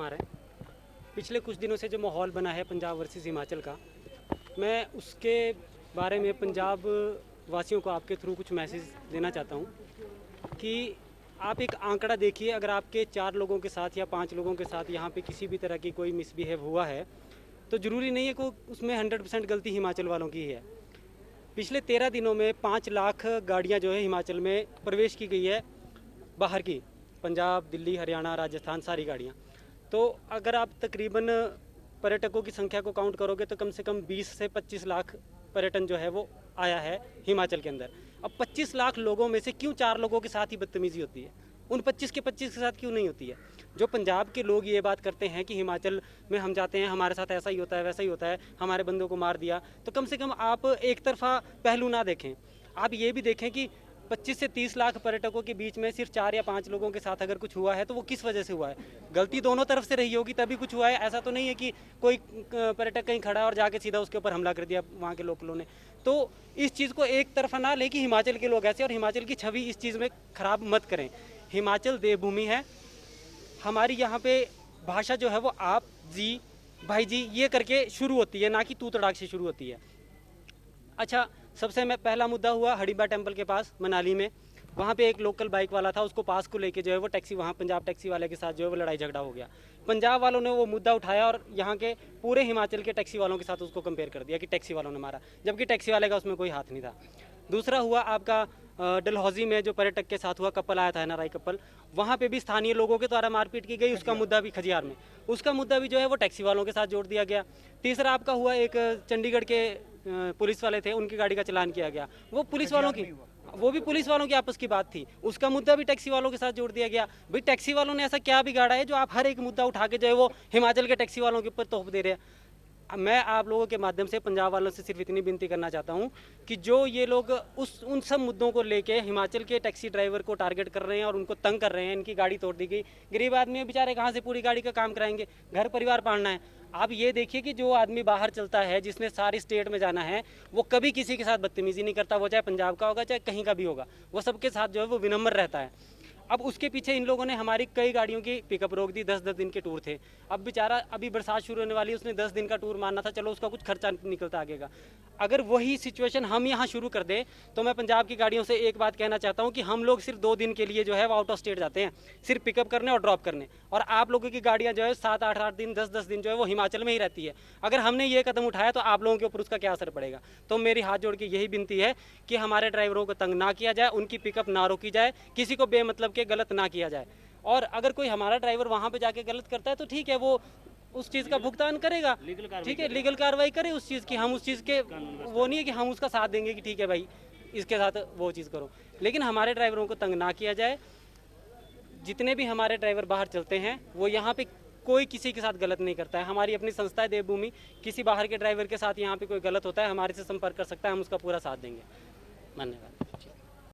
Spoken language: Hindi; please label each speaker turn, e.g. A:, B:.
A: कुमार है। पिछले कुछ दिनों से जो माहौल बना है पंजाब वर्सेस हिमाचल का, मैं उसके बारे में पंजाब वासियों को आपके थ्रू कुछ मैसेज देना चाहता हूँ कि आप एक आंकड़ा देखिए। अगर आपके 4 लोगों के साथ या 5 लोगों के साथ यहाँ पे किसी भी तरह की कोई मिसबिहेव हुआ है तो ज़रूरी नहीं है कि उसमें 100% गलती हिमाचल वालों की है। पिछले 13 दिनों में 5 लाख गाड़ियाँ जो है हिमाचल में प्रवेश की गई है, बाहर की, पंजाब, दिल्ली, हरियाणा, राजस्थान, सारी गाड़ियाँ। तो अगर आप तकरीबन पर्यटकों की संख्या को काउंट करोगे तो कम से कम 20 से 25 लाख पर्यटन जो है वो आया है हिमाचल के अंदर। अब 25 लाख लोगों में से क्यों 4 लोगों के साथ ही बदतमीजी होती है? उन 25 के 25 के साथ क्यों नहीं होती है? जो पंजाब के लोग ये बात करते हैं कि हिमाचल में हम जाते हैं, हमारे साथ ऐसा ही होता है, वैसा ही होता है, हमारे बंदों को मार दिया, तो कम से कम आप एक तरफा पहलू ना देखें। आप ये भी देखें कि 25 से 30 लाख पर्यटकों के बीच में सिर्फ 4 या 5 लोगों के साथ अगर कुछ हुआ है तो वो किस वजह से हुआ है? गलती दोनों तरफ से रही होगी तभी कुछ हुआ है। ऐसा तो नहीं है कि कोई पर्यटक कहीं खड़ा और जाके सीधा उसके ऊपर हमला कर दिया वहाँ के लोकलों ने। तो इस चीज़ को एक तरफा ना ले कि हिमाचल के लोग ऐसे, और हिमाचल की छवि इस चीज़ में ख़राब मत करें। हिमाचल देवभूमि है। हमारी यहाँ पे भाषा जो है वो आप, जी, भाई जी ये करके शुरू होती है, ना कि तू तड़ाक से शुरू होती है। अच्छा, सबसे पहला मुद्दा हुआ हडिम्बा टेम्पल के पास मनाली में। वहाँ पे एक लोकल बाइक वाला था, उसको पास को लेके जो है वो टैक्सी, वहाँ पंजाब टैक्सी वाले के साथ जो है वो लड़ाई झगड़ा हो गया। पंजाब वालों ने वो मुद्दा उठाया और यहाँ के पूरे हिमाचल के टैक्सी वालों के साथ उसको कंपेयर कर दिया कि टैक्सी वालों ने मारा, जबकि टैक्सी वाले का उसमें कोई हाथ नहीं था। दूसरा हुआ आपका डलहौजी में जो पर्यटक के साथ हुआ, कपल आया था एनआरआई कपल, वहाँ पे भी स्थानीय लोगों के द्वारा मारपीट की गई। उसका मुद्दा भी खजियार में, उसका मुद्दा भी जो है वो टैक्सी वालों के साथ जोड़ दिया गया। तीसरा आपका हुआ एक चंडीगढ़ के पुलिस वाले थे, उनकी गाड़ी का चलान किया गया। वो पुलिस वालों की, वो भी पुलिस वालों की आपस की बात थी, उसका मुद्दा भी टैक्सी वालों के साथ जोड़ दिया गया। भाई टैक्सी वालों ने ऐसा क्या बिगाड़ा है जो आप हर एक मुद्दा उठा के जो है वो हिमाचल के टैक्सी वालों के ऊपर तोप दे रहे हैं? मैं आप लोगों के माध्यम से पंजाब वालों से सिर्फ इतनी विनती करना चाहता हूं कि जो ये लोग उन सब मुद्दों को लेके हिमाचल के टैक्सी ड्राइवर को टारगेट कर रहे हैं और उनको तंग कर रहे हैं, इनकी गाड़ी तोड़ दी गई, गरीब आदमी बेचारे कहाँ से पूरी गाड़ी का काम कराएंगे? घर परिवार पालना है। आप ये देखिए कि जो आदमी बाहर चलता है, जिसने सारी स्टेट में जाना है, वो कभी किसी के साथ बदतमीजी नहीं करता, वो चाहे पंजाब का होगा चाहे कहीं का भी होगा, वो सबके साथ जो है वो विनम्र रहता है। अब उसके पीछे इन लोगों ने हमारी कई गाड़ियों की पिकअप रोक दी। 10-10 दिन के टूर थे। अब बेचारा अभी बरसात शुरू होने वाली है, उसने 10 दिन का टूर मारना था, चलो उसका कुछ खर्चा निकलता आगे का। अगर वही सिचुएशन हम यहाँ शुरू कर दें तो मैं पंजाब की गाड़ियों से एक बात कहना चाहता हूँ कि हम लोग सिर्फ 2 दिन के लिए जो है वो आउट ऑफ स्टेट जाते हैं, सिर्फ पिकअप करने और ड्रॉप करने, और आप लोगों की गाड़ियाँ जो है 7-8 दिन, 10-10 दिन जो है वो हिमाचल में ही रहती है। अगर हमने ये कदम उठाया तो आप लोगों के ऊपर उसका क्या असर पड़ेगा? तो मेरी हाथ जोड़ के यही विनती है कि हमारे ड्राइवरों को तंग ना किया जाए, उनकी पिकअप ना रोकी जाए, किसी को बेमतलब के गलत ना किया जाए। और अगर कोई हमारा ड्राइवर वहां पे जाके गलत करता है तो ठीक है, वो उस चीज़ का भुगतान करेगा, ठीक है, लीगल कार्रवाई करे उस चीज़ की। हम उस चीज़ के वो नहीं है कि हम उसका साथ देंगे कि ठीक है भाई इसके साथ वो चीज़ करो, लेकिन हमारे ड्राइवरों को तंग ना किया जाए। जितने भी हमारे ड्राइवर बाहर चलते हैं वो यहाँ पे कोई किसी के साथ गलत नहीं करता है। हमारी अपनी संस्था है देवभूमि, किसी बाहर के ड्राइवर के साथ यहाँ पे कोई गलत होता है हमारे से संपर्क कर सकता है, हम उसका पूरा साथ देंगे। धन्यवाद।